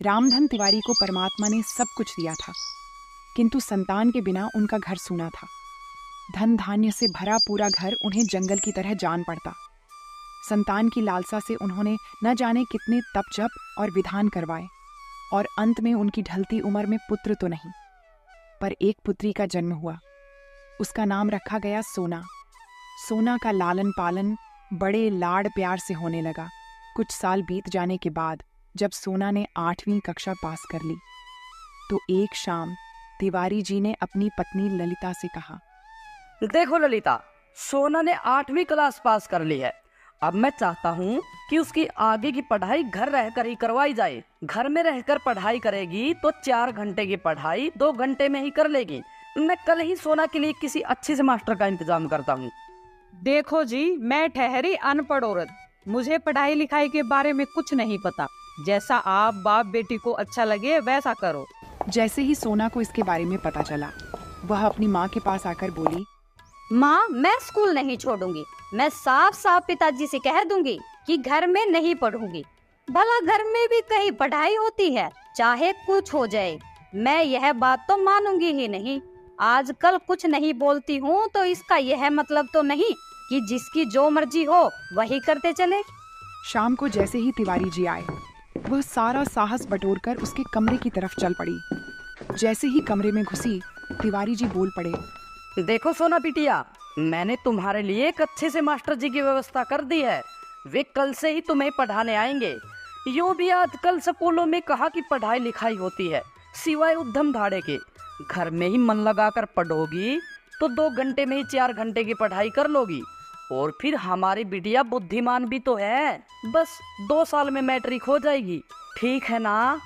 रामधन तिवारी को परमात्मा ने सब कुछ दिया था, किंतु संतान के बिना उनका घर सूना था। धन धान्य से भरा पूरा घर उन्हें जंगल की तरह जान पड़ता। संतान की लालसा से उन्होंने न जाने कितने तप जप और विधान करवाए, और अंत में उनकी ढलती उम्र में पुत्र तो नहीं, पर एक पुत्री का जन्म हुआ। उसका नाम रखा गया सोना। सोना का लालन पालन बड़े लाड़ प्यार से होने लगा। कुछ साल बीत जाने के बाद जब सोना ने 8वीं कक्षा पास कर ली, तो एक शाम तिवारी जी ने अपनी पत्नी ललिता से कहा, देखो ललिता, सोना ने 8वीं क्लास पास कर ली है। अब मैं चाहता हूँ कि उसकी आगे की पढ़ाई घर रहकर ही करवाई जाए। घर में रहकर पढ़ाई करेगी तो 4 घंटे की पढ़ाई 2 घंटे में ही कर लेगी। मैं कल ही सोना के लिए किसी अच्छे से मास्टर का इंतजाम करता हूँ। देखो जी, मैं ठहरी अनपढ़ औरत, मुझे पढ़ाई लिखाई के बारे में कुछ नहीं पता। जैसा आप बाप बेटी को अच्छा लगे वैसा करो। जैसे ही सोना को इसके बारे में पता चला, वह अपनी माँ के पास आकर बोली, माँ, मैं स्कूल नहीं छोड़ूंगी। मैं साफ साफ पिताजी से कह दूंगी कि घर में नहीं पढ़ूंगी। भला घर में भी कहीं पढ़ाई होती है, चाहे कुछ हो जाए। मैं यह बात तो मानूंगी ही नहीं। आजकल कुछ नहीं बोलती हूँ तो इसका यह मतलब तो नहीं कि जिसकी जो मर्जी हो वही करते चले। शाम को जैसे ही तिवारी जी आए, वह सारा साहस बटोरकर उसके कमरे की तरफ चल पड़ी। जैसे ही कमरे में घुसी, तिवारी जी बोल पड़े, देखो सोना बिटिया, मैंने तुम्हारे लिए एक अच्छे से मास्टर जी की व्यवस्था कर दी है। वे कल से ही तुम्हें पढ़ाने आएंगे। यूँ भी आजकल स्कूलों में कहाँ की पढ़ाई लिखाई होती है, सिवाय उद्यम धाड़े के। घर में ही मन लगाकर पढ़ोगी तो 2 घंटे में ही 4 घंटे की पढ़ाई कर लोगी। और फिर हमारी बिटिया बुद्धिमान भी तो है, बस 2 साल में मैट्रिक हो जाएगी। ठीक है ना?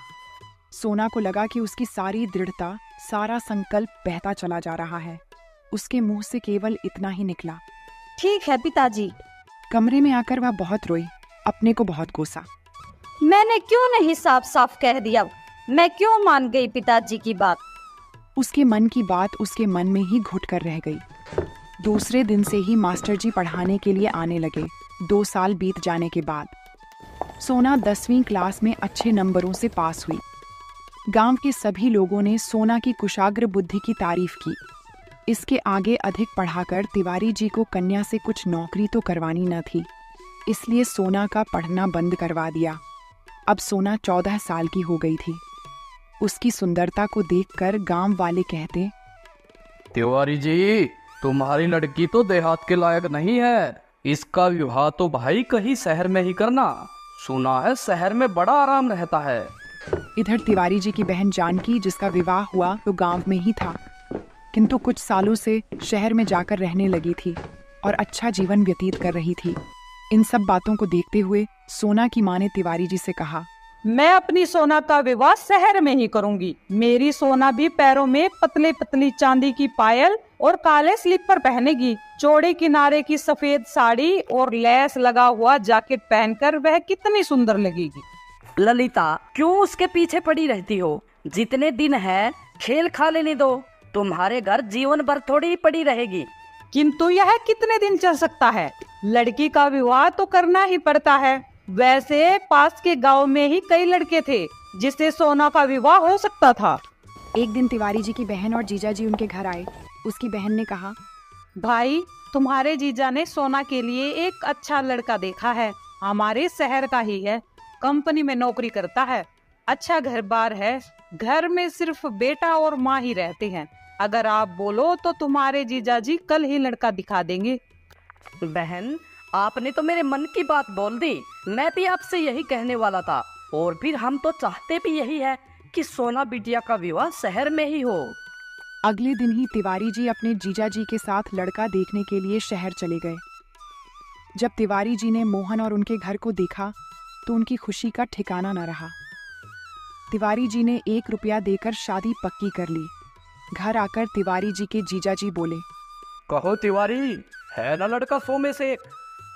सोना को लगा कि उसकी सारी दृढ़ता, सारा संकल्प बहता चला जा रहा है। उसके मुंह से केवल इतना ही निकला, ठीक है पिताजी। कमरे में आकर वह बहुत रोई, अपने को बहुत कोसा। मैंने क्यों नहीं साफ साफ कह दिया? मैं क्यों मान गई पिताजी की बात? उसके मन की बात उसके मन में ही घुट कर रह गई। दूसरे दिन से ही मास्टर जी पढ़ाने के लिए आने लगे। 2 साल बीत जाने के बाद सोना 10वीं क्लास में अच्छे नंबरों से पास हुई। गांव के सभी लोगों ने सोना की कुशाग्र बुद्धि की तारीफ की। इसके आगे अधिक पढ़ाकर तिवारी जी को कन्या से कुछ नौकरी तो करवानी न थी, इसलिए सोना का पढ़ना बंद करवा दिया। अब सोना 14 साल की हो गई थी। उसकी सुंदरता को देखकर गांव वाले कहते, तिवारी जी, तुम्हारी लड़की तो देहात के लायक नहीं है। इसका विवाह तो भाई कहीं शहर में ही करना। सुना है शहर में बड़ा आराम रहता है। इधर तिवारी जी की बहन जानकी, जिसका विवाह हुआ तो गांव में ही था, किंतु कुछ सालों से शहर में जाकर रहने लगी थी और अच्छा जीवन व्यतीत कर रही थी। इन सब बातों को देखते हुए सोना की माँ ने तिवारी जी से कहा, मैं अपनी सोना का विवाह शहर में ही करूंगी। मेरी सोना भी पैरों में पतले पतली चांदी की पायल और काले स्लीपर पहनेगी। चौड़े किनारे की सफेद साड़ी और लेस लगा हुआ जैकेट पहनकर वह कितनी सुंदर लगेगी। ललिता, क्यों उसके पीछे पड़ी रहती हो? जितने दिन है खेल खा लेने दो। तुम्हारे घर जीवन भर थोड़ी ही पड़ी रहेगी। किंतु यह कितने दिन चल सकता है? लड़की का विवाह तो करना ही पड़ता है। वैसे पास के गांव में ही कई लड़के थे जिससे सोना का विवाह हो सकता था। एक दिन तिवारी जी की बहन और जीजा जी उनके घर आए। उसकी बहन ने कहा, भाई, तुम्हारे जीजा ने सोना के लिए एक अच्छा लड़का देखा है। हमारे शहर का ही है, कंपनी में नौकरी करता है, अच्छा घर बार है। घर में सिर्फ बेटा और माँ ही रहते हैं। अगर आप बोलो तो तुम्हारे जीजा जी कल ही लड़का दिखा देंगे। बहन, आपने तो मेरे मन की बात बोल दी। मैं भी आपसे यही कहने वाला था। और फिर हम तो चाहते भी यही है कि सोना बिटिया का विवाह शहर में ही हो। अगले दिन ही तिवारी जी अपने जीजा जी के साथ लड़का देखने के लिए शहर चले गए। जब तिवारी जी ने मोहन और उनके घर को देखा तो उनकी खुशी का ठिकाना न रहा। तिवारी जी ने 1 रुपया देकर शादी पक्की कर ली। घर आकर तिवारी जी के जीजा जी बोले, कहो तिवारी, है ना लड़का 100 में से 1?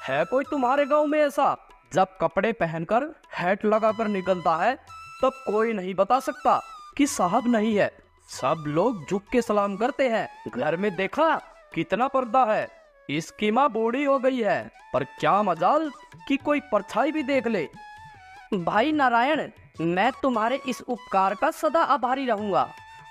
है कोई तुम्हारे गांव में ऐसा? जब कपड़े पहनकर हैट लगाकर निकलता है तब कोई नहीं बता सकता कि साहब नहीं है। सब लोग झुक के सलाम करते हैं। घर में देखा कितना पर्दा है। इसकी माँ बूढ़ी हो गई है, पर क्या मजाल कि कोई परछाई भी देख ले। भाई नारायण, मैं तुम्हारे इस उपकार का सदा आभारी रहूंगा।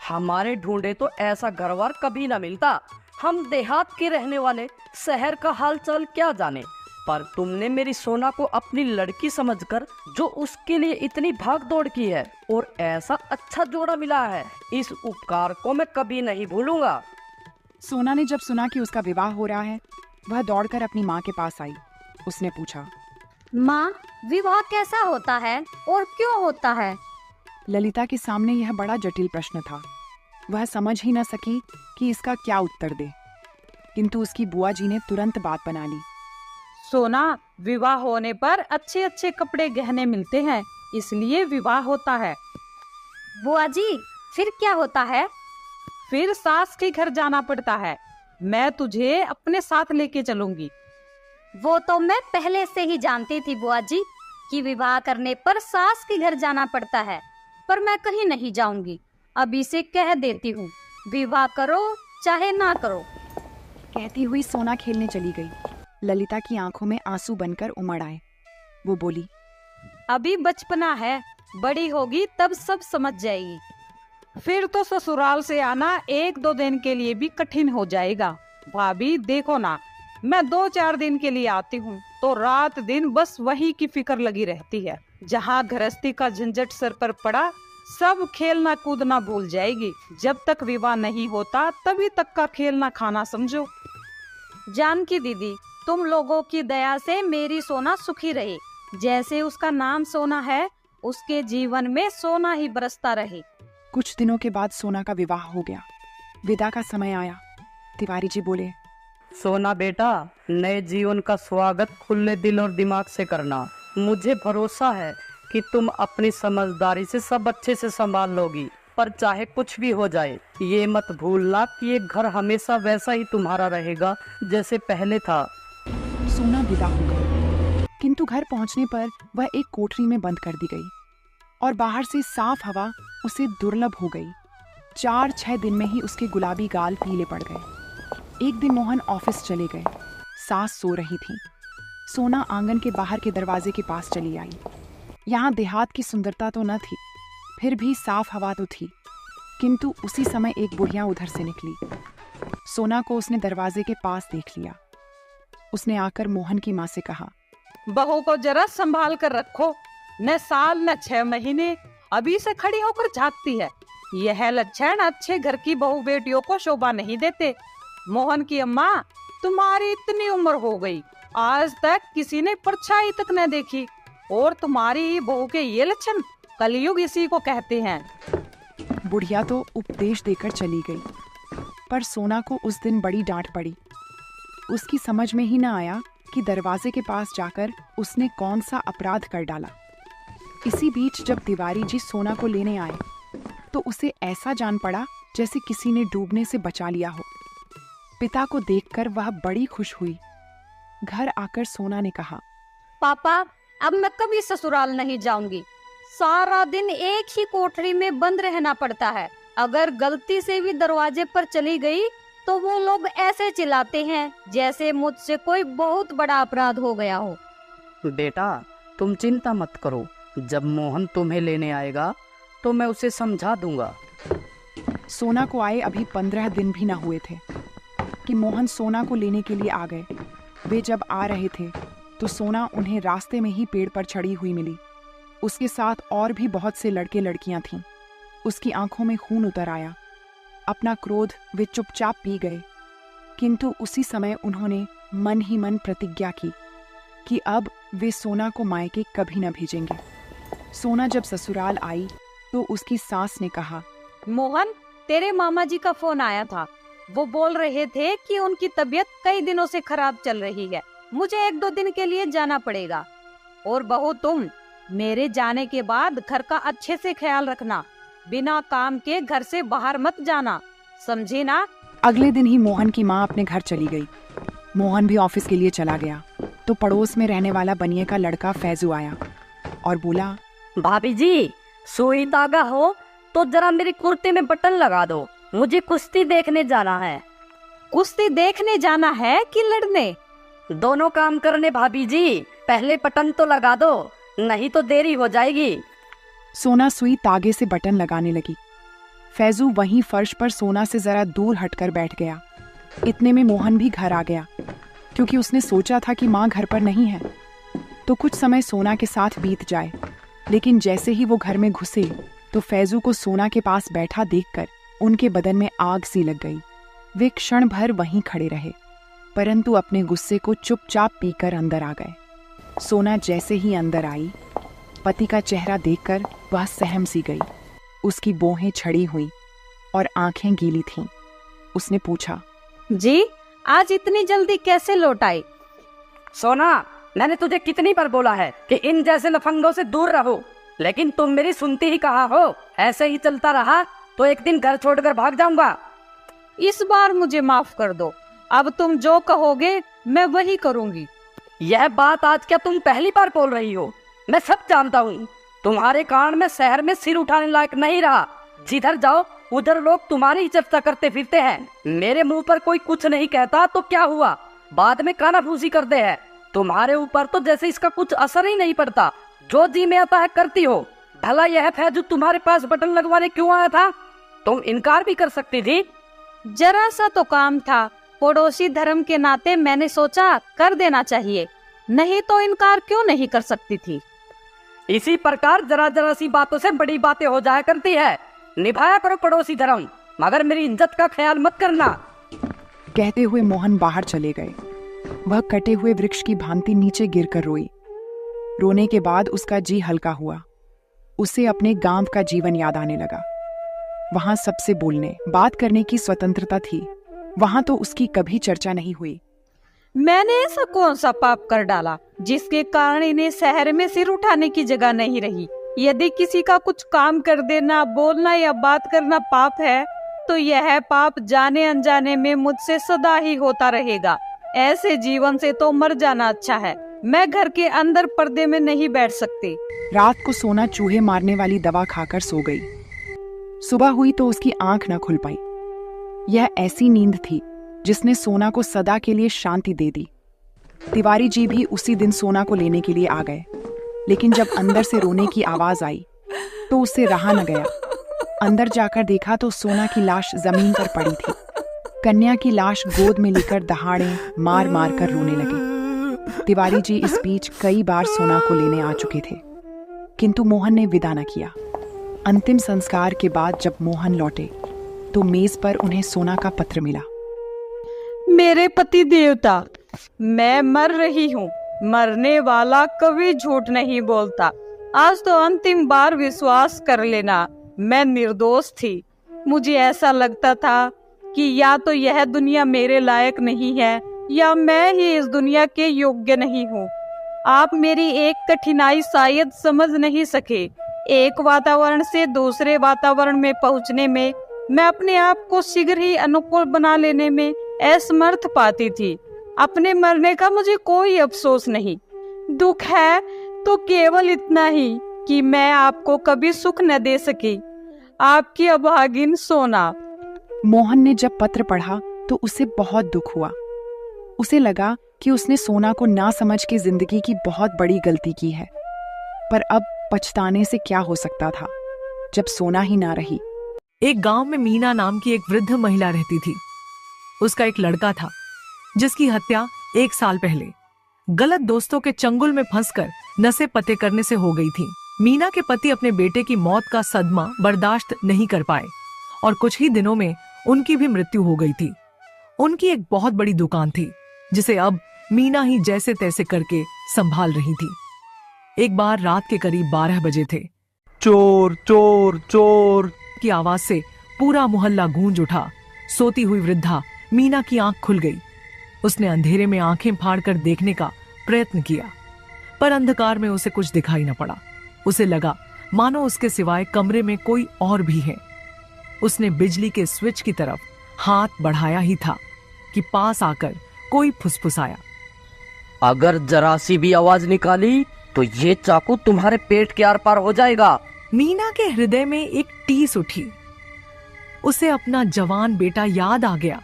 हमारे ढूंढे तो ऐसा घरवार कभी ना मिलता। हम देहात के रहने वाले शहर का हालचाल क्या जाने, पर तुमने मेरी सोना को अपनी लड़की समझकर जो उसके लिए इतनी भाग दौड़ की है और ऐसा अच्छा जोड़ा मिला है, इस उपकार को मैं कभी नहीं भूलूंगा। सोना ने जब सुना कि उसका विवाह हो रहा है, वह दौड़कर अपनी माँ के पास आई। उसने पूछा, माँ, विवाह कैसा होता है और क्यों होता है? ललिता के सामने यह बड़ा जटिल प्रश्न था। वह समझ ही न सकी कि इसका क्या उत्तर दे, किंतु उसकी बुआ जी ने तुरंत बात बना ली। सोना, विवाह होने पर अच्छे अच्छे कपड़े गहने मिलते हैं, इसलिए विवाह होता है। बुआ जी, फिर क्या होता है? फिर सास के घर जाना पड़ता है। मैं तुझे अपने साथ लेके चलूंगी। वो तो मैं पहले से ही जानती थी बुआ जी कि विवाह करने पर सास के घर जाना पड़ता है, पर मैं कहीं नहीं जाऊंगी। अभी से कह देती हूँ, विवाह करो चाहे ना करो। कहती हुई सोना खेलने चली गई। ललिता की आंखों में आंसू बनकर उमड़ आए। वो बोली, अभी बचपना है, बड़ी होगी तब सब समझ जाएगी। फिर तो ससुराल से आना 1-2 दिन के लिए भी कठिन हो जाएगा। भाभी देखो ना, मैं 2-4 दिन के लिए आती हूँ तो रात दिन बस वही की फिक्र लगी रहती है। जहाँ गृहस्थी का झंझट सर पर पड़ा, सब खेलना कूदना भूल जाएगी। जब तक विवाह नहीं होता तभी तक का खेलना खाना समझो। जानकी दीदी, तुम लोगों की दया से मेरी सोना सुखी रहे। जैसे उसका नाम सोना है, उसके जीवन में सोना ही बरसता रहे। कुछ दिनों के बाद सोना का विवाह हो गया। विदा का समय आया। तिवारी जी बोले, सोना बेटा, नए जीवन का स्वागत खुले दिल और दिमाग से करना। मुझे भरोसा है कि तुम अपनी समझदारी से सब अच्छे से संभाल लोगी, पर चाहे कुछ भी हो जाए, ये मत भूलना कि ये घर हमेशा वैसा ही तुम्हारा रहेगा जैसे पहले था। सोना विदा हो गई, किंतु घर पहुंचने पर वह एक कोठरी में बंद कर दी गई और बाहर से साफ हवा उसे दुर्लभ हो गई। 4-6 दिन में ही उसके गुलाबी गाल पीले पड़ गए। एक दिन मोहन ऑफिस चले गए। सास सो रही थी। सोना आंगन के बाहर के दरवाजे के पास चली आई। यहाँ देहात की सुंदरता तो न थी, फिर भी साफ हवा तो थी। किंतु उसी समय एक बुढ़िया उधर से निकली। सोना को उसने दरवाजे के पास देख लिया। उसने आकर मोहन की माँ से कहा, बहू को जरा संभाल कर रखो, न साल न 6 महीने, अभी से खड़ी होकर झांकती है। यह लक्षण अच्छे घर की बहू बेटियों को शोभा नहीं देते। मोहन की अम्मा, तुम्हारी इतनी उम्र हो गई, आज तक किसी ने परछाई तक न देखी, और तुम्हारी बहू के ये लक्षण, कलयुग इसी को कहते हैं। बुढ़िया तो उपदेश देकर चली गई, पर सोना को उस दिन बड़ी डांट पड़ी। उसकी समझ में ही न आया कि दरवाजे के पास जाकर उसने कौन सा अपराध कर डाला। इसी बीच जब तिवारी जी सोना को लेने आए तो उसे ऐसा जान पड़ा जैसे किसी ने डूबने से बचा लिया हो। पिता को देखकर वह बड़ी खुश हुई। घर आकर सोना ने कहा, पापा, अब मैं कभी ससुराल नहीं जाऊंगी। सारा दिन एक ही कोठरी में बंद रहना पड़ता है। अगर गलती से भी दरवाजे पर चली गई तो वो लोग ऐसे चिल्लाते हैं जैसे मुझसे कोई बहुत बड़ा अपराध हो गया हो। बेटा, तुम चिंता मत करो, जब मोहन तुम्हें लेने आएगा तो मैं उसे समझा दूंगा। सोना को आए अभी 15 दिन भी न हुए थे कि मोहन सोना को लेने के लिए आ गए। वे जब आ रहे थे तो सोना उन्हें रास्ते में ही पेड़ पर चढ़ी हुई मिली। उसके साथ और भी बहुत से लड़के लड़कियां थीं। उसकी आंखों में खून उतर आया। अपना क्रोध वे चुपचाप पी गए, किंतु उसी समय उन्होंने मन ही मन प्रतिज्ञा की कि अब वे सोना को मायके कभी न भेजेंगे। सोना जब ससुराल आई तो उसकी सास ने कहा, मोहन, तेरे मामा जी का फोन आया था। वो बोल रहे थे कि उनकी तबीयत कई दिनों से खराब चल रही है। मुझे 1-2 दिन के लिए जाना पड़ेगा। और बहू, तुम मेरे जाने के बाद घर का अच्छे से ख्याल रखना। बिना काम के घर से बाहर मत जाना, समझी ना? अगले दिन ही मोहन की माँ अपने घर चली गई। मोहन भी ऑफिस के लिए चला गया तो पड़ोस में रहने वाला बनिए का लड़का फैजू आया और बोला, भाभी जी, सुई धागा हो तो जरा मेरी कुर्ते में बटन लगा दो, मुझे कुश्ती देखने जाना है। कुश्ती देखने जाना है कि लड़ने? दोनों काम करने भाभी जी, पहले बटन तो लगा दो, नहीं तो देरी हो जाएगी। सोना सुई तागे से बटन लगाने लगी। फैजू वहीं फर्श पर सोना से जरा दूर हटकर बैठ गया। इतने में मोहन भी घर आ गया, क्योंकि उसने सोचा था कि माँ घर पर नहीं है तो कुछ समय सोना के साथ बीत जाए। लेकिन जैसे ही वो घर में घुसे तो फैजू को सोना के पास बैठा देखकर उनके बदन में आग सी लग गई। वे क्षण भर वहीं खड़े रहे, परंतु अपने गुस्से को चुपचाप पीकर अंदर आ गए। सोना जैसे ही अंदर आई, पति का चेहरा देखकर वह सहम सी गई। उसकी बोहें छड़ी हुई और आंखें गीली थीं। उसने पूछा, जी आज इतनी जल्दी कैसे लौट आए? सोना, मैंने तुझे कितनी बार बोला है कि इन जैसे लफंगों से दूर रहो, लेकिन तुम मेरी सुनती ही कहाँ हो। ऐसे ही चलता रहा तो एक दिन घर छोड़कर भाग जाऊंगा। इस बार मुझे माफ कर दो। अब तुम जो कहोगे मैं वही करूंगी। यह बात आज क्या तुम पहली बार बोल रही हो? मैं सब जानता हूँ। तुम्हारे कारण मैं शहर में सिर उठाने लायक नहीं रहा। जिधर जाओ उधर लोग तुम्हारी ही चर्चा करते फिरते हैं। मेरे मुंह पर कोई कुछ नहीं कहता तो क्या हुआ, बाद में कानाफूसी करते हैं। तुम्हारे ऊपर तो जैसे इसका कुछ असर ही नहीं पड़ता। जो जी में आता है करती हो। भला यह फैजू तुम्हारे पास बटन लगवाने क्यों आया था? तुम इनकार भी कर सकती थी। जरा सा तो काम था, पड़ोसी धर्म के नाते मैंने सोचा कर देना चाहिए, नहीं तो इनकार क्यों नहीं कर सकती थी। इसी प्रकार जरा जरा सी बातों से बड़ी बातें हो जाया करती है। निभाया करो पड़ोसी धर्म, मगर मेरी इज्जत का ख्याल मत करना। कहते हुए मोहन बाहर चले गए। वह कटे हुए वृक्ष की भांति नीचे गिरकर रोई। रोने के बाद उसका जी हल्का हुआ। उसे अपने गांव का जीवन याद आने लगा। वहां सबसे बोलने बात करने की स्वतंत्रता थी। वहां तो उसकी कभी चर्चा नहीं हुई। मैंने ऐसा कौन सा पाप कर डाला जिसके कारण इन्हें शहर में सिर उठाने की जगह नहीं रही। यदि किसी का कुछ काम कर देना, बोलना या बात करना पाप है तो यह पाप जाने अनजाने में मुझसे सदा ही होता रहेगा। ऐसे जीवन से तो मर जाना अच्छा है। मैं घर के अंदर पर्दे में नहीं बैठ सकती। रात को सोना चूहे मारने वाली दवा खाकर सो गई। सुबह हुई तो उसकी आंख न खुल पाई। यह ऐसी नींद थी जिसने सोना को सदा के लिए शांति दे दी। तिवारी जी भी उसी दिन सोना को लेने के लिए आ गए, लेकिन जब अंदर से रोने की आवाज आई तो उससे रहा न गया। अंदर जाकर देखा तो सोना की लाश जमीन पर पड़ी थी। कन्या की लाश गोद में लेकर दहाड़े मार मार कर रोने लगे। तिवारी जी इस बीच कई बार सोना को लेने आ चुके थे, किंतु मोहन ने विदा न किया। अंतिम संस्कार के बाद जब मोहन लौटे तो मेज पर उन्हें सोना का पत्र मिला। मेरे पति देवता, मैं मर रही हूँ। मरने वाला कभी झूठ नहीं बोलता। आज तो अंतिम बार विश्वास कर लेना, मैं निर्दोष थी। मुझे ऐसा लगता था कि या तो यह दुनिया मेरे लायक नहीं है या मैं ही इस दुनिया के योग्य नहीं हूँ। आप मेरी एक कठिनाई शायद समझ नहीं सके। एक वातावरण से दूसरे वातावरण में पहुँचने में मैं अपने आप को शीघ्र ही अनुकूल बना लेने में असमर्थ पाती थी। अपने मरने का मुझे कोई अफसोस नहीं। दुख है तो केवल इतना ही कि मैं आपको कभी सुख न दे सकी। आपकी अभागिन सोना। मोहन ने जब पत्र पढ़ा तो उसे बहुत दुख हुआ। उसे लगा कि उसने सोना को ना समझ के जिंदगी की बहुत बड़ी गलती की है, पर अब पछताने से क्या हो सकता था जब सोना ही ना रही। एक गांव में मीना नाम की एक वृद्ध महिला रहती थी। उसका एक लड़का था जिसकी हत्या 1 साल पहले गलत दोस्तों के चंगुल में फंसकर नशे पते करने से हो गई थी। मीना के पति अपने बेटे की मौत का सदमा बर्दाश्त नहीं कर पाए और कुछ ही दिनों में उनकी भी मृत्यु हो गई थी। उनकी एक बहुत बड़ी दुकान थी जिसे अब मीना ही जैसे तैसे करके संभाल रही थी। एक बार रात के करीब 12 बजे थे। चोर चोर चोर की आवाज से पूरा मोहल्ला गूंज उठा। सोती हुई वृद्धा मीना की आंख खुल गई। उसने अंधेरे में आंखें फाड़कर देखने का प्रयत्न किया, पर अंधकार में उसे कुछ दिखाई न पड़ा। उसे लगा मानो उसके सिवाय कमरे में कोई और भी है। उसने बिजली के स्विच की तरफ हाथ बढ़ाया ही था कि पास आकर कोई फुसफुसाया, अगर जरा सी भी आवाज निकाली तो ये चाकू तुम्हारे पेट के आर पार हो जाएगा। मीना के हृदय में एक टीस उठी। उसे अपना जवान बेटा याद आ गया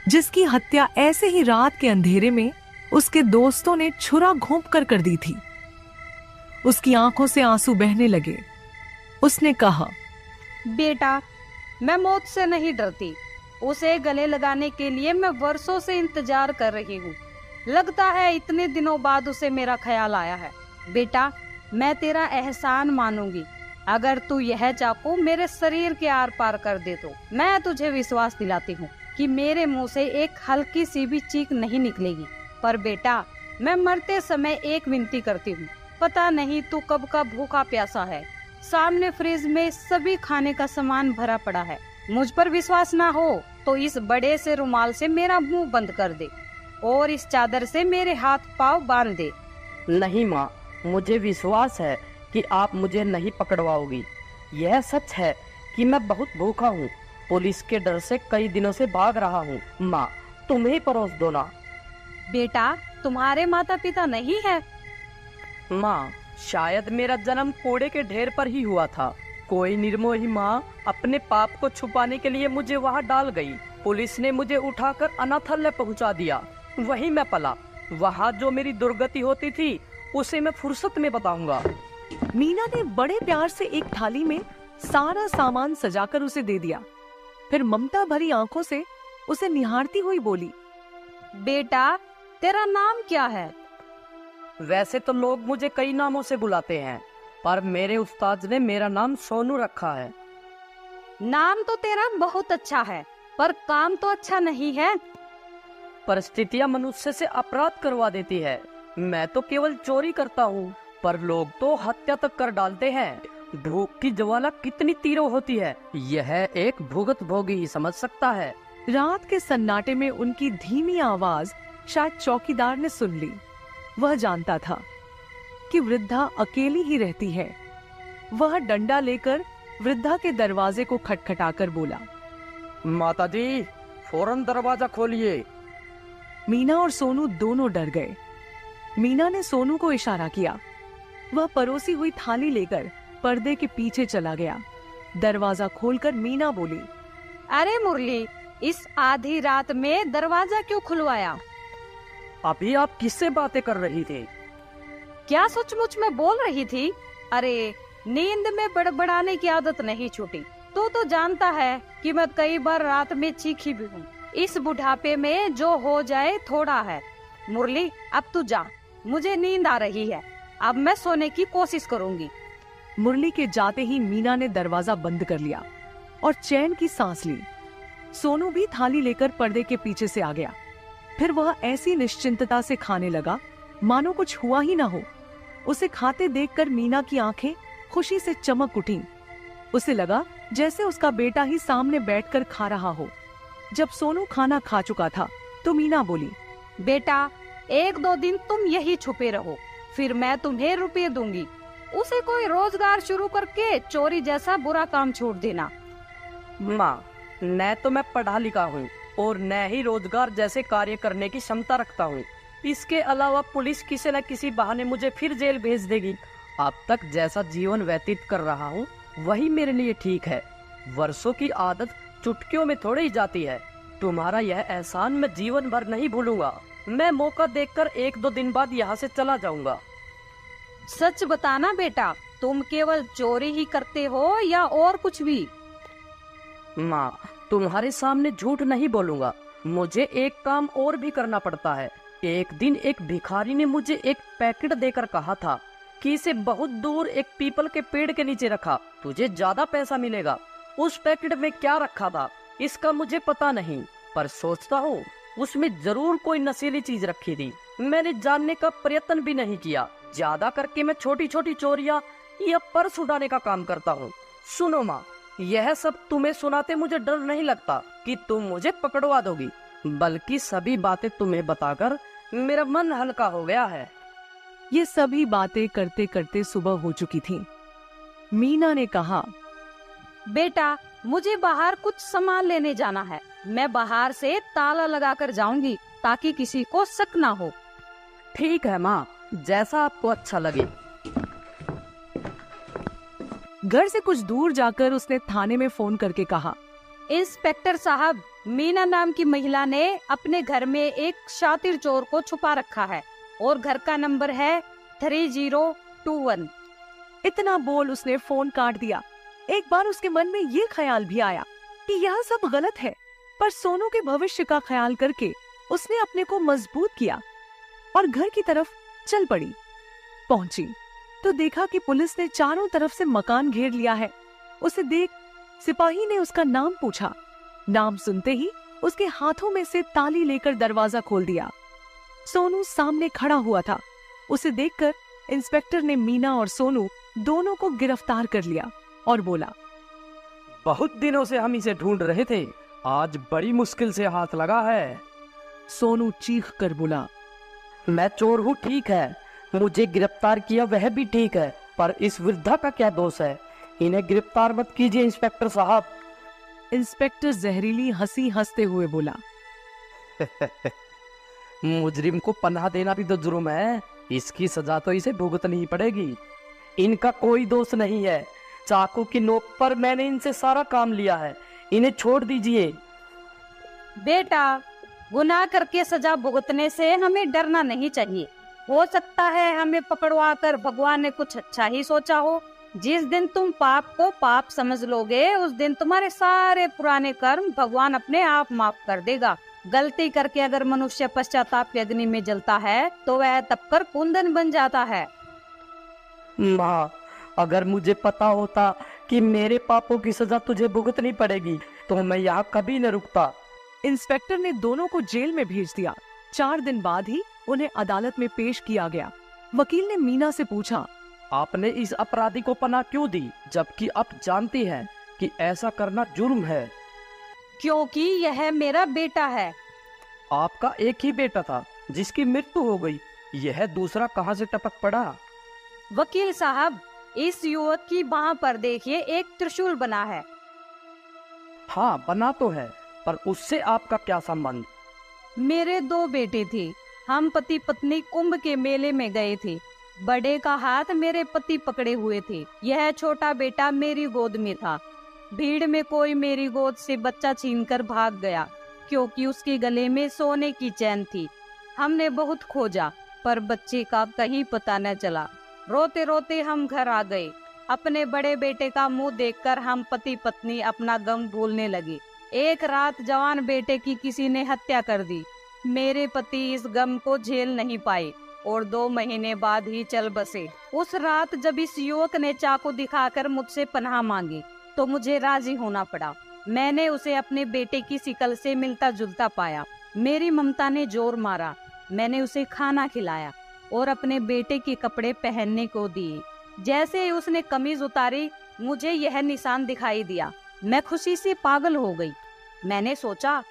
जिसकी हत्या ऐसे ही रात के अंधेरे में उसके दोस्तों ने छुरा घोंप कर दी थी। उसकी आंखों से आंसू बहने लगे। उसने कहा, बेटा, मैं मौत से नहीं डरती। उसे गले लगाने के लिए मैं वर्षों से इंतजार कर रही हूँ। लगता है इतने दिनों बाद उसे मेरा ख्याल आया है। बेटा, मैं तेरा एहसान मानूंगी अगर तू यह चाकू मेरे शरीर के आर पार कर दे तो। मैं तुझे विश्वास दिलाती हूँ कि मेरे मुंह से एक हल्की सी भी चीख नहीं निकलेगी। पर बेटा, मैं मरते समय एक विनती करती हूँ। पता नहीं तू कब का भूखा प्यासा है। सामने फ्रिज में सभी खाने का सामान भरा पड़ा है। मुझ पर विश्वास ना हो तो इस बड़े से रुमाल से मेरा मुंह बंद कर दे और इस चादर से मेरे हाथ पाँव बांध दे। नहीं माँ, मुझे विश्वास है कि आप मुझे नहीं पकड़वाओगी। यह सच है कि मैं बहुत भूखा हूँ। पुलिस के डर से कई दिनों से भाग रहा हूँ। माँ, तुम ही परोस दो ना। बेटा, तुम्हारे माता पिता नहीं है? माँ, शायद मेरा जन्म कूड़े के ढेर पर ही हुआ था। कोई निर्मोही माँ अपने पाप को छुपाने के लिए मुझे वहाँ डाल गई। पुलिस ने मुझे उठाकर अनाथालय पहुँचा दिया। वहीं मैं पला। वहाँ जो मेरी दुर्गति होती थी उसे मैं फुर्सत में बताऊंगा। मीना ने बड़े प्यार से एक थाली में सारा सामान सजाकर उसे दे दिया। फिर ममता भरी आंखों से उसे निहारती हुई बोली, बेटा, तेरा नाम क्या है? वैसे तो लोग मुझे कई नामों से बुलाते हैं, पर मेरे उस्ताद ने मेरा नाम सोनू रखा है। नाम तो तेरा बहुत अच्छा है, पर काम तो अच्छा नहीं है। परिस्थितियां मनुष्य से अपराध करवा देती है। मैं तो केवल चोरी करता हूँ, पर लोग तो हत्या तक कर डालते हैं। भूख की ज्वाला कितनी तीव्र होती है, यह एक भुगत भोगी ही समझ सकता है। रात के सन्नाटे में उनकी धीमी आवाज शायद चौकीदार ने सुन ली। वह जानता था कि वृद्धा अकेली ही रहती है। वह डंडा लेकर वृद्धा के दरवाजे को खटखटाकर बोला, माताजी, फौरन दरवाजा खोलिए। मीना और सोनू दोनों डर गए। मीना ने सोनू को इशारा किया। वह परोसी हुई थाली लेकर पर्दे के पीछे चला गया। दरवाजा खोलकर मीना बोली, अरे मुरली, इस आधी रात में दरवाजा क्यों खुलवाया? अभी आप किससे बातें कर रही थी? क्या सचमुच में बोल रही थी? अरे, नींद में बड़बड़ाने की आदत नहीं छूटी। तू तो जानता है कि मैं कई बार रात में चीखी भी हूँ। इस बुढ़ापे में जो हो जाए थोड़ा है। मुरली, अब तू जा, मुझे नींद आ रही है। अब मैं सोने की कोशिश करूंगी। मुरली के जाते ही मीना ने दरवाजा बंद कर लिया और चैन की सांस ली। सोनू भी थाली लेकर पर्दे के पीछे से आ गया। फिर वह ऐसी निश्चिंतता से खाने लगा मानो कुछ हुआ ही ना हो। उसे खाते देखकर मीना की आंखें खुशी से चमक उठीं। उसे लगा जैसे उसका बेटा ही सामने बैठकर खा रहा हो। जब सोनू खाना खा चुका था तो मीना बोली, बेटा, 1-2 दिन तुम यही छुपे रहो, फिर मैं तुम्हें रुपए दूंगी। उसे कोई रोजगार शुरू करके चोरी जैसा बुरा काम छोड़ देना। माँ, न तो मैं पढ़ा लिखा हूँ और न ही रोजगार जैसे कार्य करने की क्षमता रखता हूँ। इसके अलावा पुलिस किसी न किसी बहाने मुझे फिर जेल भेज देगी। अब तक जैसा जीवन व्यतीत कर रहा हूँ वही मेरे लिए ठीक है। वर्षों की आदत चुटकियों में थोड़ी ही जाती है। तुम्हारा यह एहसान मैं जीवन भर नहीं भूलूंगा। मैं मौका देखकर 1-2 दिन बाद यहाँ से चला जाऊंगा। सच बताना बेटा, तुम केवल चोरी ही करते हो या और कुछ भी? माँ, तुम्हारे सामने झूठ नहीं बोलूंगा। मुझे एक काम और भी करना पड़ता है। एक दिन एक भिखारी ने मुझे एक पैकेट देकर कहा था कि इसे बहुत दूर एक पीपल के पेड़ के नीचे रखा, तुझे ज्यादा पैसा मिलेगा। उस पैकेट में क्या रखा था इसका मुझे पता नहीं, पर सोचता हूँ उसमें जरूर कोई नशीली चीज रखी थी। मैंने जानने का प्रयत्न भी नहीं किया। ज्यादा करके मैं छोटी छोटी चोरियां या पर्स उड़ाने का काम करता हूँ। सुनो माँ, यह सब तुम्हें सुनाते मुझे डर नहीं लगता कि तुम मुझे पकड़वा दोगी, बल्कि सभी बातें तुम्हें बताकर मेरा मन हल्का हो गया है। ये सभी बातें करते करते सुबह हो चुकी थी। मीना ने कहा, बेटा, मुझे बाहर कुछ सामान लेने जाना है। मैं बाहर से ताला लगाकर जाऊंगी ताकि किसी को शक ना हो। ठीक है माँ, जैसा आपको अच्छा लगे। घर से कुछ दूर जाकर उसने थाने में फोन करके कहा, इंस्पेक्टर साहब, मीना नाम की महिला ने अपने घर में एक शातिर चोर को छुपा रखा है और घर का नंबर है 3021। इतना बोल उसने फोन काट दिया। एक बार उसके मन में ये ख्याल भी आया कि यह सब गलत है, पर सोनू के भविष्य का ख्याल करके उसने अपने को मजबूत किया और घर की तरफ चल पड़ी। पहुंची तो देखा कि पुलिस ने चारों तरफ से मकान घेर लिया है। उसे देख सिपाही ने उसका नाम पूछा। नाम सुनते ही उसके हाथों में से ताली लेकर दरवाजा खोल दिया। सोनू सामने खड़ा हुआ था। उसे देखकर इंस्पेक्टर ने मीना और सोनू दोनों को गिरफ्तार कर लिया और बोला, बहुत दिनों से हम इसे ढूंढ रहे थे, आज बड़ी मुश्किल से हाथ लगा है। सोनू चीख कर बोला, मैं चोर हूँ ठीक है, मुझे गिरफ्तार किया वह भी ठीक है, पर इस वृद्धा का क्या दोष है? इन्हें गिरफ्तार मत कीजिए इंस्पेक्टर साहब। इंस्पेक्टर जहरीली हंसी हंसते हुए बोला, मुजरिम को पनाह देना भी तो जुर्म है, इसकी सजा तो इसे भुगतनी ही पड़ेगी। इनका कोई दोष नहीं है, चाकू की नोक पर मैंने इनसे सारा काम लिया है, इन्हें छोड़ दीजिए। बेटा, गुनाह करके सजा भुगतने से हमें डरना नहीं चाहिए। हो सकता है हमें पकड़वा कर भगवान ने कुछ अच्छा ही सोचा हो। जिस दिन तुम पाप को पाप समझ लोगे, उस दिन तुम्हारे सारे पुराने कर्म भगवान अपने आप माफ कर देगा। गलती करके अगर मनुष्य पश्चाताप की अग्नि में जलता है तो वह तपकर कुंदन बन जाता है। माँ, अगर मुझे पता होता कि मेरे पापों की सजा तुझे भुगतनी पड़ेगी तो मैं यहाँ कभी न रुकता। इंस्पेक्टर ने दोनों को जेल में भेज दिया। 4 दिन बाद ही उन्हें अदालत में पेश किया गया। वकील ने मीना से पूछा, आपने इस अपराधी को पनाह क्यों दी, जबकि आप जानती हैं कि ऐसा करना जुर्म है? क्योंकि यह मेरा बेटा है। आपका एक ही बेटा था जिसकी मृत्यु हो गई, यह दूसरा कहां से टपक पड़ा? वकील साहब, इस युवक की बाह पर देखिए, एक त्रिशूल बना है। हाँ, बना तो है, पर उससे आपका क्या संबंध? मेरे 2 बेटे थे, हम पति पत्नी कुंभ के मेले में गए थे। बड़े का हाथ मेरे पति पकड़े हुए थे, यह छोटा बेटा मेरी गोद में था। भीड़ में कोई मेरी गोद से बच्चा छीनकर भाग गया, क्योंकि उसके गले में सोने की चैन थी। हमने बहुत खोजा, पर बच्चे का कहीं पता न चला। रोते रोते हम घर आ गए। अपने बड़े बेटे का मुंह देखकर हम पति पत्नी अपना गम भूलने लगे। एक रात जवान बेटे की किसी ने हत्या कर दी। मेरे पति इस गम को झेल नहीं पाए और 2 महीने बाद ही चल बसे। उस रात जब इस युवक ने चाकू दिखाकर मुझसे पनाह मांगी तो मुझे राजी होना पड़ा। मैंने उसे अपने बेटे की शिकल से मिलता जुलता पाया। मेरी ममता ने जोर मारा। मैंने उसे खाना खिलाया और अपने बेटे के कपड़े पहनने को दिए। जैसे ही उसने कमीज उतारी, मुझे यह निशान दिखाई दिया। मैं खुशी से पागल हो गई। मैंने सोचा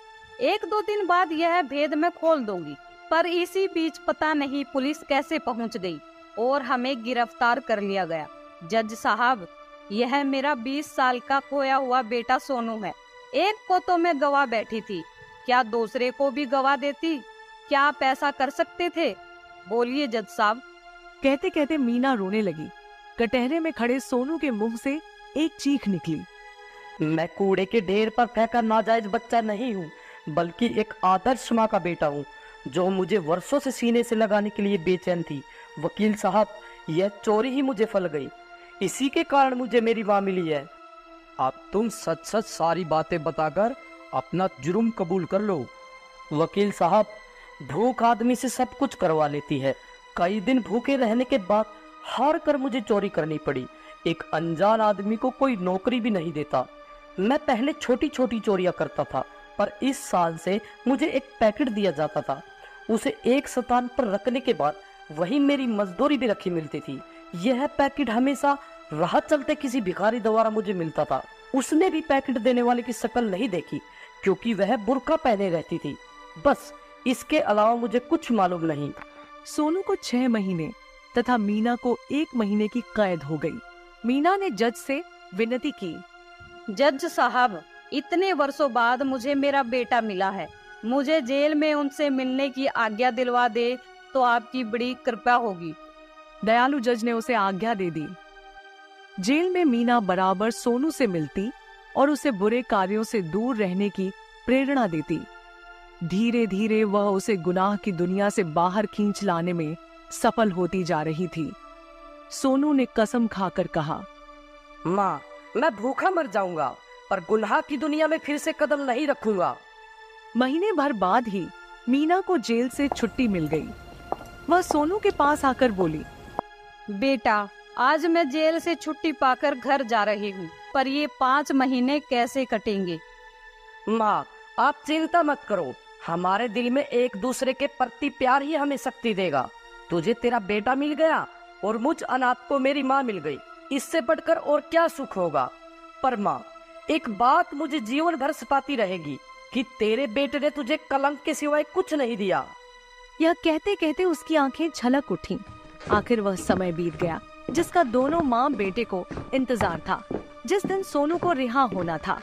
1-2 दिन बाद यह भेद मैं खोल दूंगी, पर इसी बीच पता नहीं पुलिस कैसे पहुंच गई और हमें गिरफ्तार कर लिया गया। जज साहब, यह मेरा 20 साल का खोया हुआ बेटा सोनू है। एक को तो मैं गवा बैठी थी, क्या दूसरे को भी गवा देती? क्या आप ऐसा कर सकते थे? बोलिए जज साहब। कहते कहते मीना रोने लगी। कटहरे में खड़े सोनू के मुंह से एक चीख निकली, मैं कूड़े के ढेर पर फेंका नाजायज बच्चा नहीं हूँ, बल्कि एक आदर्श माँ का बेटा हूँ, जो मुझे वर्षों से सीने से लगाने के लिए बेचैन थी। वकील साहब, यह चोरी ही मुझे फल गई, इसी के कारण मुझे मेरी माँ मिली है। अब तुम सच सच सारी बातें बताकर अपना जुर्म कबूल कर लो। वकील साहब, भूख आदमी से सब कुछ करवा लेती है। कई दिन भूखे रहने के बाद हार कर मुझे चोरी करनी पड़ी। एक अनजान आदमी को कोई नौकरी भी नहीं देता। मैं पहले छोटी छोटी चोरियां करता था, पर इस साल से मुझे एक पैकेट दिया जाता था। उसे एक स्थान पर रखने के बाद वही मेरी मजदूरी भी रखी मिलती थी। यह पैकेट हमेशा राह चलते किसी भिखारी द्वारा मुझे मिलता था। उसने भी पैकेट देने वाले की शक्ल नहीं देखी, क्योंकि वह बुर्का पहने रहती थी। बस इसके अलावा मुझे कुछ मालूम नहीं। सोनू को 6 महीने तथा मीना को 1 महीने की कैद हो गई। मीना ने जज से विनती की, जज साहब, इतने वर्षों बाद मुझे मेरा बेटा मिला है। मुझे जेल में उनसे मिलने की आज्ञा दिलवा दे तो आपकी बड़ी कृपा होगी। दयालु जज ने उसे आज्ञा दे दी। जेल में मीना बराबर सोनू से मिलती और उसे बुरे कार्यों से दूर रहने की प्रेरणा देती। धीरे धीरे वह उसे गुनाह की दुनिया से बाहर खींच लाने में सफल होती जा रही थी। सोनू ने कसम खाकर कहा, माँ, मैं भूखा मर जाऊंगा पर गुनाह की दुनिया में फिर से कदम नहीं रखूंगा। महीने भर बाद ही मीना को जेल से छुट्टी मिल गई। वह सोनू के पास आकर बोली, बेटा, आज मैं जेल से छुट्टी पाकर घर जा रही हूँ, पर ये 5 महीने कैसे कटेंगे? माँ, आप चिंता मत करो, हमारे दिल में एक दूसरे के प्रति प्यार ही हमें शक्ति देगा। तुझे तेरा बेटा मिल गया और मुझ अनाथ को मेरी माँ मिल गई, इससे बढ़कर और क्या सुख होगा। पर माँ, एक बात मुझे जीवन भर सताती रहेगी कि तेरे बेटे ने तुझे कलंक के सिवाय कुछ नहीं दिया। यह कहते कहते उसकी आंखें छलक उठी। आखिर वह समय बीत गया जिसका दोनों माँ बेटे को इंतजार था। जिस दिन सोनू को रिहा होना था।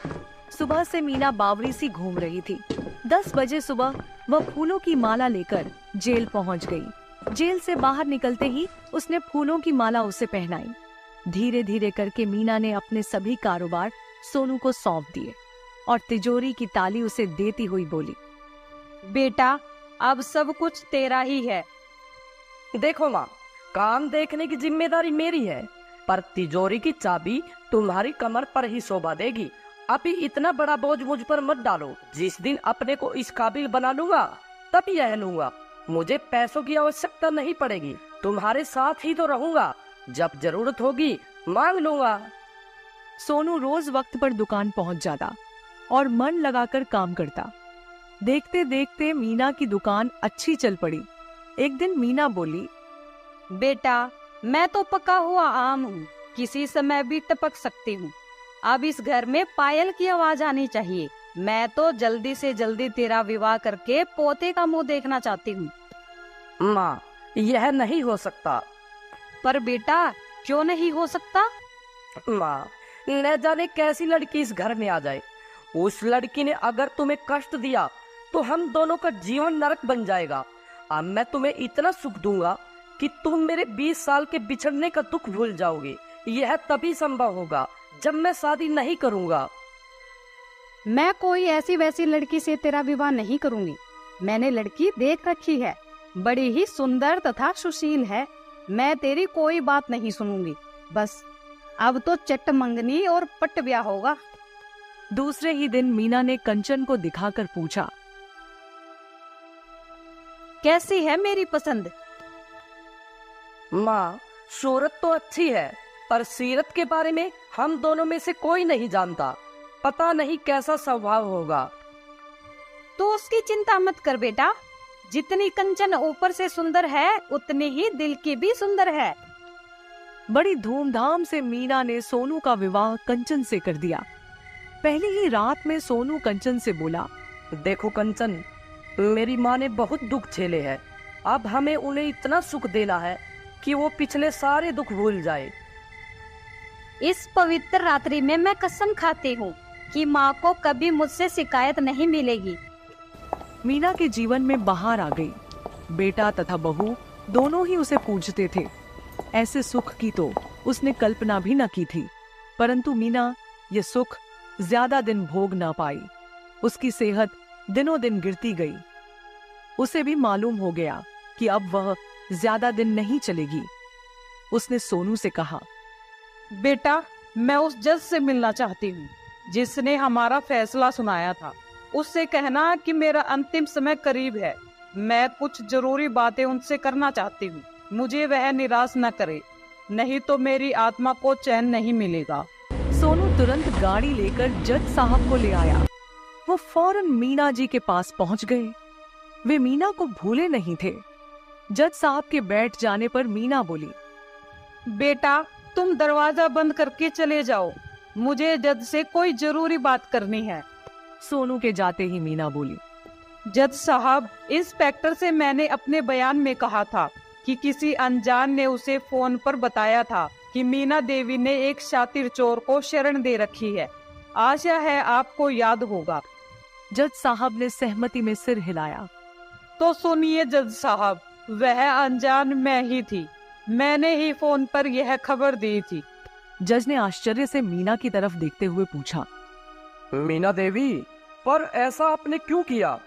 सुबह से मीना बावरी सी घूम रही थी। 10 बजे सुबह वह फूलों की माला लेकर जेल पहुंच गई। जेल से बाहर निकलते ही उसने फूलों की माला उसे पहनाई। धीरे धीरे करके मीना ने अपने सभी कारोबार सोनू को सौंप दिए और तिजोरी की ताली उसे देती हुई बोली, बेटा, अब सब कुछ तेरा ही है। देखो माँ, काम देखने की जिम्मेदारी मेरी है, पर तिजोरी की चाबी तुम्हारी कमर पर ही शोभा देगी। अभी इतना बड़ा बोझ मुझ पर मत डालो। जिस दिन अपने को इस काबिल बना लूंगा तब यह लूंगा। मुझे पैसों की आवश्यकता नहीं पड़ेगी, तुम्हारे साथ ही तो रहूंगा। जब जरूरत होगी मांग लूंगा। सोनू रोज वक्त पर दुकान पहुंच जाता और मन लगाकर काम करता। देखते देखते मीना की दुकान अच्छी चल पड़ी। एक दिन मीना बोली, बेटा, मैं तो पका हुआ आम हूँ, किसी समय भी टपक सकती हूँ। अब इस घर में पायल की आवाज आनी चाहिए। मैं तो जल्दी से जल्दी तेरा विवाह करके पोते का मुंह देखना चाहती हूँ। माँ, यह नहीं हो सकता। पर बेटा, क्यों नहीं हो सकता? माँ, न जाने कैसी लड़की इस घर में आ जाए। उस लड़की ने अगर तुम्हें कष्ट दिया तो हम दोनों का जीवन नरक बन जाएगा। अब मैं तुम्हें इतना सुख दूंगा कि तुम मेरे 20 साल के बिछड़ने का दुख भूल जाओगे। यह तभी संभव होगा जब मैं शादी नहीं करूंगा। मैं कोई ऐसी वैसी लड़की से तेरा विवाह नहीं करूंगी। मैंने लड़की देख रखी है, बड़ी ही सुंदर तथा सुशील है। मैं तेरी कोई बात नहीं सुनूंगी। बस अब तो चट मंगनी और पट ब्याह होगा। दूसरे ही दिन मीना ने कंचन को दिखाकर पूछा, कैसी है मेरी पसंद? माँ, सूरत तो अच्छी है, पर सीरत के बारे में हम दोनों में से कोई नहीं जानता। पता नहीं कैसा स्वभाव होगा। तो उसकी चिंता मत कर बेटा। जितनी कंचन ऊपर से सुंदर है, उतनी ही दिल की भी सुंदर है। बड़ी धूमधाम से मीना ने सोनू का विवाह कंचन से कर दिया। पहली ही रात में सोनू कंचन से बोला, देखो कंचन, मेरी माँ ने बहुत दुख झेले हैं। अब हमें उन्हें इतना सुख देना है कि वो पिछले सारे दुख भूल जाए। इस पवित्र रात्रि में मैं कसम खाती हूँ कि माँ को कभी मुझसे शिकायत नहीं मिलेगी। मीना के जीवन में बहार आ गई। बेटा तथा बहू दोनों ही उसे पूजते थे। ऐसे सुख की तो उसने कल्पना भी न की थी। परंतु मीना ये सुख ज्यादा दिन भोग ना पाई। उसकी सेहत दिनों दिन गिरती गई। उसे भी मालूम हो गया कि अब वह ज्यादा दिन नहीं चलेगी। उसने सोनू से कहा, बेटा, मैं उस जज से मिलना चाहती हूँ जिसने हमारा फैसला सुनाया था। उससे कहना कि मेरा अंतिम समय करीब है। मैं कुछ जरूरी बातें उनसे करना चाहती हूँ। मुझे वह निराश न करे, नहीं तो मेरी आत्मा को चैन नहीं मिलेगा। सोनू तुरंत गाड़ी लेकर जज साहब को ले आया। वो फौरन मीना जी के पास पहुंच गए। वे मीना को भूले नहीं थे। जज साहब के बैठ जाने पर मीना बोली, बेटा, तुम दरवाजा बंद करके चले जाओ। मुझे जज से कोई जरूरी बात करनी है। सोनू के जाते ही मीना बोली, जज साहब, इंस्पेक्टर से मैंने अपने बयान में कहा था कि किसी अनजान ने उसे फोन पर बताया था कि मीना देवी ने एक शातिर चोर को शरण दे रखी है। आशा है आपको याद होगा। जज साहब ने सहमति में सिर हिलाया। तो सुनिए जज साहब, वह अनजान मैं ही थी। मैंने ही फोन पर यह खबर दी थी। जज ने आश्चर्य से मीना की तरफ देखते हुए पूछा, मीना देवी, पर ऐसा आपने क्यों किया?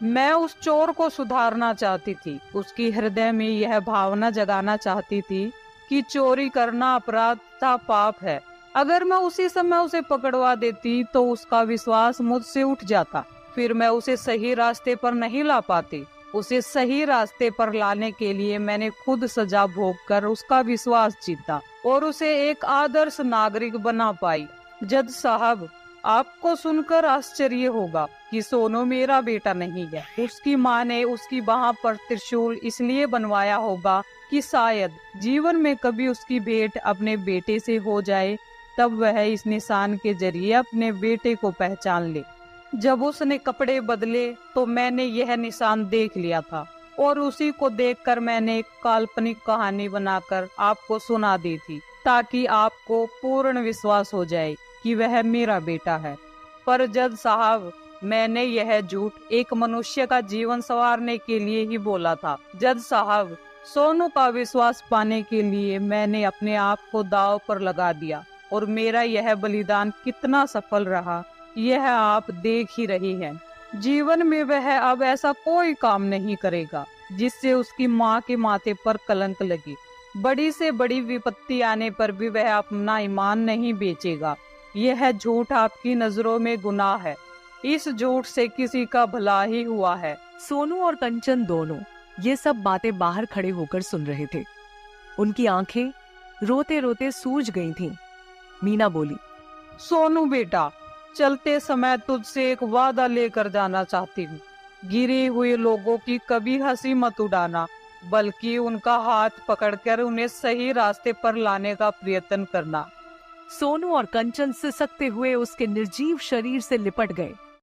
मैं उस चोर को सुधारना चाहती थी। उसकी हृदय में यह भावना जगाना चाहती थी कि चोरी करना अपराध था, पाप है। अगर मैं उसी समय उसे पकड़वा देती तो उसका विश्वास मुझसे उठ जाता, फिर मैं उसे सही रास्ते पर नहीं ला पाती। उसे सही रास्ते पर लाने के लिए मैंने खुद सजा भोग कर उसका विश्वास जीता और उसे एक आदर्श नागरिक बना पाई। जज साहब, आपको सुनकर आश्चर्य होगा कि सोनू मेरा बेटा नहीं है। उसकी माँ ने उसकी बाह पर त्रिशूल इसलिए बनवाया होगा कि शायद जीवन में कभी उसकी भेंट अपने बेटे से हो जाए, तब वह इस निशान के जरिए अपने बेटे को पहचान ले। जब उसने कपड़े बदले तो मैंने यह निशान देख लिया था और उसी को देखकर मैंने एक काल्पनिक कहानी बनाकर आपको सुना दी थी, ताकि आपको पूर्ण विश्वास हो जाए कि वह मेरा बेटा है। पर जज साहब, मैंने यह झूठ एक मनुष्य का जीवन संवारने के लिए ही बोला था। जज साहब, सोनू का विश्वास पाने के लिए मैंने अपने आप को दांव पर लगा दिया और मेरा यह बलिदान कितना सफल रहा यह आप देख ही रही हैं। जीवन में वह अब ऐसा कोई काम नहीं करेगा जिससे उसकी माँ के माथे पर कलंक लगे। बड़ी से बड़ी विपत्ति आने पर भी वह अपना ईमान नहीं बेचेगा। यह झूठ आपकी नजरों में गुनाह है। इस झूठ से किसी का भला ही हुआ है। सोनू और कंचन दोनों ये सब बातें बाहर खड़े होकर सुन रहे थे। उनकी आंखें रोते रोते सूज गई थीं। मीना बोली, सोनू बेटा, चलते समय तुझसे एक वादा लेकर जाना चाहती हूँ। गिरे हुए लोगों की कभी हंसी मत उड़ाना, बल्कि उनका हाथ पकड़कर उन्हें सही रास्ते पर लाने का प्रयत्न करना। सोनू और कंचन सिसकते हुए उसके निर्जीव शरीर से लिपट गए